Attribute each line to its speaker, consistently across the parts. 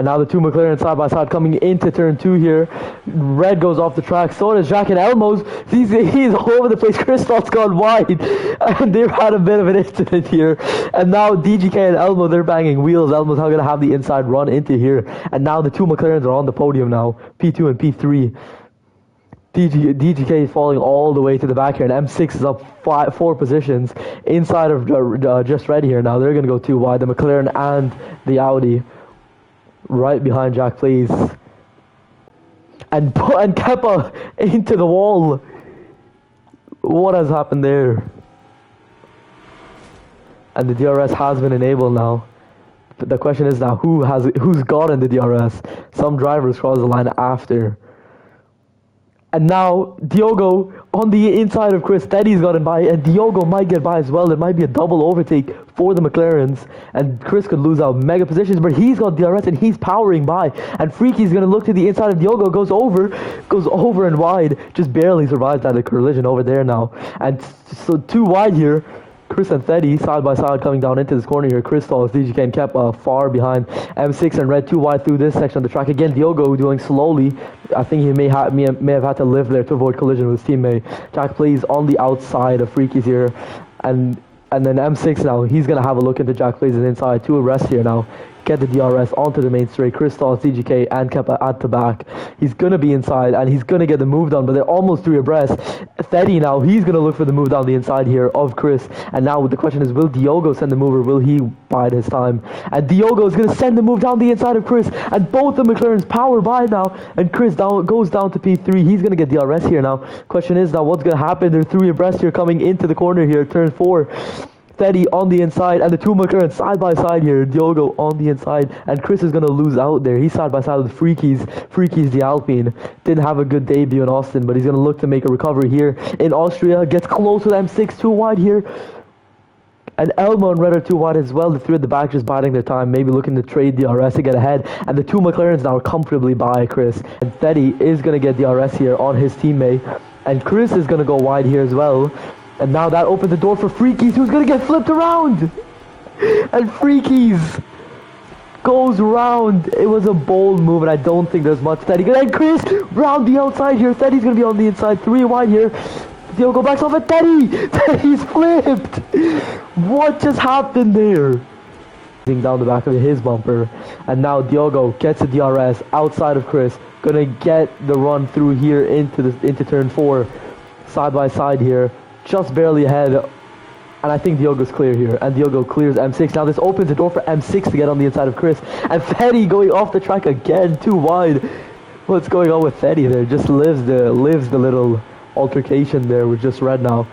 Speaker 1: And now the two McLaren side by side coming into turn 2 here. Red goes off the track. So does Jack and Elmo's. He's all over the place. Christop's gone wide. And they've had a bit of an incident here. And now DGK and Elmo, they're banging wheels. Elmo's now going to have the inside run into here. And now the two McLarens are on the podium now. P2 and P3. DGK is falling all the way to the back here, and M6 is up 4 positions inside of just Red here. Now they're going to go 2 wide, the McLaren and the Audi, right behind Jack, please. And Kepa into the wall. What has happened there? And the DRS has been enabled now. The question is now, who's gotten the DRS? Some drivers cross the line after. And now, Diogo on the inside of Chris. Teddy's gotten by, and Diogo might get by as well. It might be a double overtake for the McLarens, and Chris could lose out mega positions, but he's got DRS and he's powering by. And Freaky's going to look to the inside of Diogo, goes over and wide, just barely survives that collision over there now. And so 2 wide here. Chris and Teddy side by side coming down into this corner here. Christos, DGK and Kepa far behind. M6 and Red 2 wide through this section of the track. Again, Diogo doing slowly. I think he may have had to live there to avoid collision with his teammate. Jack plays on the outside of Freaky's here. And then M6 now, he's going to have a look into Jack plays inside. 2 arrests here now. Get the DRS onto the main straight. Christos, DGK and Kepa at the back. He's going to be inside and he's going to get the move done, but they're almost 3 abreast. Teddy now, he's going to look for the move down the inside here of Chris. And now the question is, will Diogo send the move or will he bide his time? And Diogo is going to send the move down the inside of Chris. And both the McLarens power by now. And Chris goes down to P3. He's going to get DRS here now. Question is now, what's going to happen? They're 3 abreast here coming into the corner here, turn 4. Teddy on the inside, and the 2 McLarens side by side here. Diogo on the inside, and Chris is going to lose out there. He's side by side with Freaky's the Alpine. Didn't have a good debut in Austin, but he's going to look to make a recovery here in Austria. Gets close with M6, 2 wide here. And Elmo and Red are 2 wide as well. The 3 at the back just biding their time, maybe looking to trade DRS to get ahead. And the 2 McLarens now are comfortably by Chris. And Teddy is going to get DRS here on his teammate. And Chris is going to go wide here as well. And now that opens the door for Freakies, who's going to get flipped around. And Freakies goes round. It was a bold move, and I don't think there's much Teddy. And Chris round the outside here. Teddy's going to be on the inside. 3 wide here. Diogo backs off at Teddy. Teddy's flipped. What just happened there? Down the back of his bumper. And now Diogo gets a DRS outside of Chris. Going to get the run through here into turn 4. Side by side here. Just barely ahead, and I think Diogo's clear here, and Diogo clears M6. Now this opens the door for M6 to get on the inside of Chris, and Teddy going off the track again, 2 wide. What's going on with Teddy there? Just lives the little altercation there with just Red now.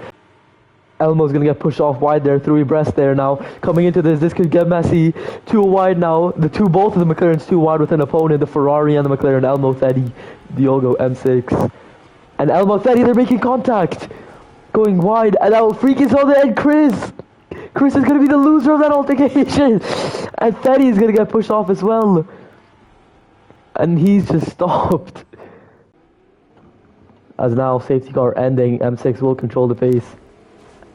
Speaker 1: Elmo's gonna get pushed off wide there, 3 abreast there now. Coming into this could get messy. 2 wide now. Both of the McLarens 2 wide with an opponent, the Ferrari and the McLaren. Elmo, Teddy, Diogo, M6, and Elmo, Teddy. They're making contact. Going wide, and now Freak is on the end. Chris is going to be the loser of that altercation, and Teddy is going to get pushed off as well, and he's just stopped. As now safety car ending, M6 will control the pace,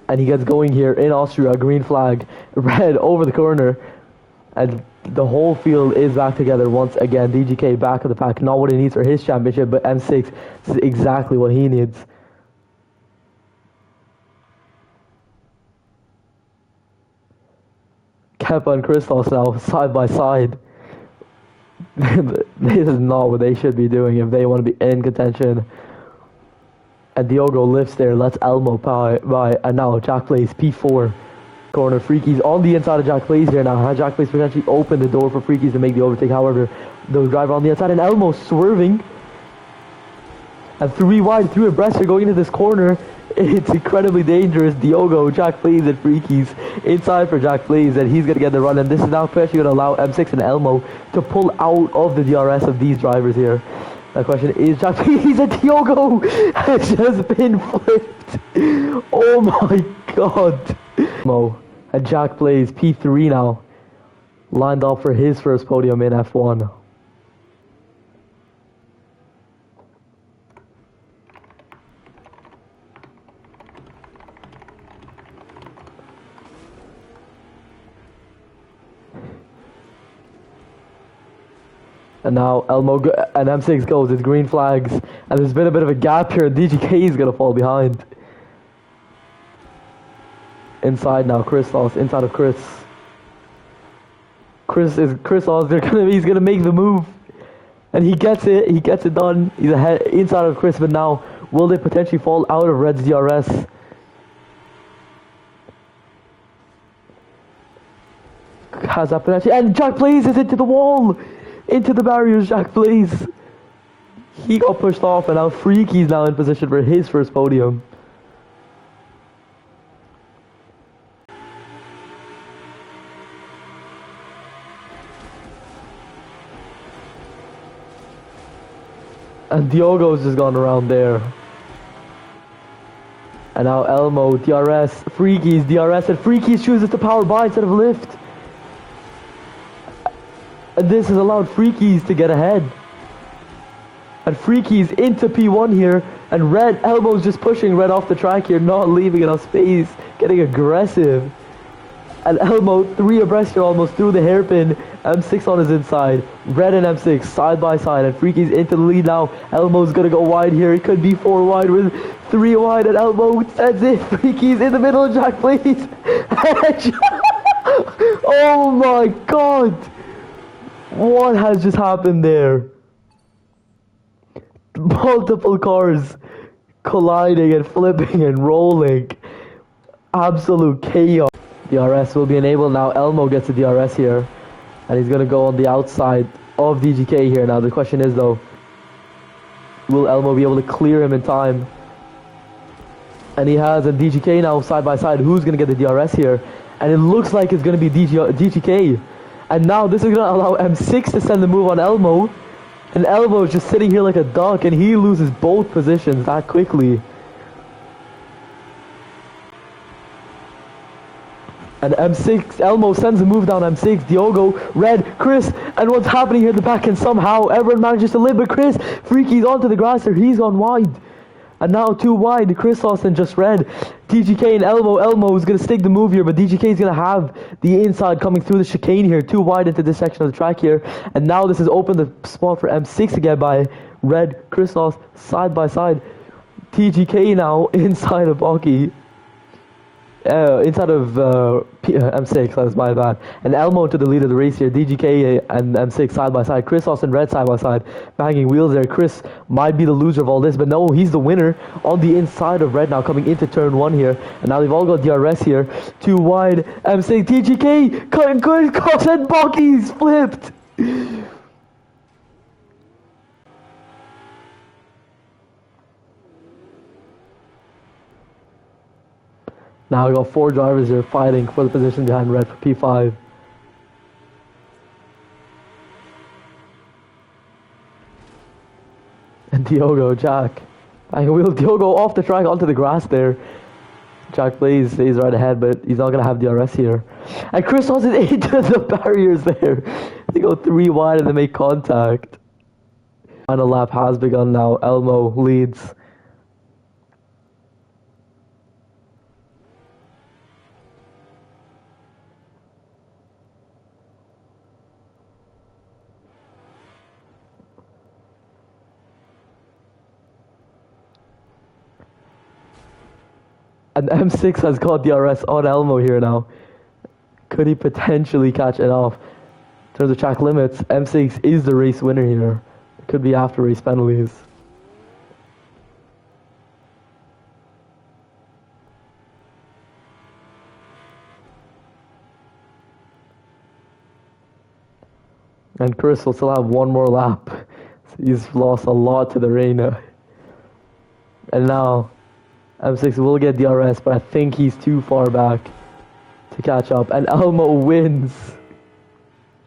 Speaker 1: and he gets going here in Austria. Green flag, Red over the corner, and the whole field is back together once again. DGK back of the pack, not what he needs for his championship, but M6 is exactly what he needs. Kepa and Christos now side by side. This is not what they should be doing if they want to be in contention. And Diogo lifts there, lets Elmo by, and now Jack plays P4 corner. Freakies on the inside of Jack plays here now. Jack plays potentially open the door for Freakies to make the overtake. However, the driver on the inside, and Elmo swerving. And 3 wide, 3 abreast here going into this corner. It's incredibly dangerous. Diogo, Jack plays, and Freakies inside for Jack plays, and he's going to get the run. And this is now actually going to allow M6 and Elmo to pull out of the DRS of these drivers here. The question is, Jack plays, and Diogo has just been flipped. Oh my god. And Jack plays P3 now, lined up for his first podium in F1. And now and M6 goes. It's green flags. And there's been a bit of a gap here. And DGK is going to fall behind. Inside now. Chris lost. Inside of Chris. Chris lost. He's going to make the move. And he gets it. He gets it done. He's ahead inside of Chris. But now, will they potentially fall out of Red's DRS? Has that potential? And Jack Blaze is into the wall. Into the barriers, Jack Blaze. He got pushed off, and now Freaky's now in position for his first podium. And Diogo's just gone around there. And now Elmo, DRS, Freaky's DRS, and Freaky's chooses to power by instead of lift. And this has allowed Freaky's to get ahead. And Freaky's into P1 here. And Elmo's just pushing Red off the track here, not leaving enough space, getting aggressive. And Elmo, 3 abreast here, almost through the hairpin. M6 on his inside. Red and M6 side by side. And Freaky's into the lead now. Elmo's going to go wide here. It could be 4 wide with 3 wide. And Elmo sends it. Freaky's in the middle. Jack Blaze. Oh my god. What has just happened there? Multiple cars colliding and flipping and rolling. Absolute chaos. DRS will be enabled now. Elmo gets the DRS here. And he's going to go on the outside of DGK here. Now the question is though, will Elmo be able to clear him in time? And he has a DGK now side by side. Who's going to get the DRS here? And it looks like it's going to be DGK. And now this is going to allow M6 to send the move on Elmo. And Elmo is just sitting here like a duck, and he loses both positions that quickly. And M6, Elmo sends a move down M6, Diogo, Red, Chris, and what's happening here at the back, and somehow everyone manages to live, but Chris, Freaky's onto the grass there, he's gone wide. And now 2 wide, Chris lost and just Red. DGK and Elmo is going to stick the move here, but DGK is going to have the inside coming through the chicane here, 2 wide into this section of the track here. And now this has opened the spot for M6 to get by. Red, Chris lost, side by side. TGK now inside of Bucky. Inside of M6, that's my bad. And Elmo to the lead of the race here. DGK and M6 side by side. Chris Austin Red side by side. Banging wheels there. Chris might be the loser of all this, but no, he's the winner on the inside of Red now, coming into turn 1 here. And now they've all got DRS here. 2 wide. M6, TGK, cutting good cross, and Bucky's flipped. Now we got 4 drivers here fighting for the position behind Red for P5. And Diogo, Jack. Bang wheel, Diogo off the track onto the grass there. Jack Blaze stays right ahead, but he's not going to have DRS here. And Chris Hoss is into the barriers there. They go 3 wide and they make contact. Final lap has begun now. Elmo leads. And M6 has got DRS on Elmo here now. Could he potentially catch it off? In terms of track limits, M6 is the race winner here. It could be after race penalties. And Chris will still have 1 more lap. He's lost a lot to the rain now. And now M6 will get DRS, but I think he's too far back to catch up. And Elmo wins.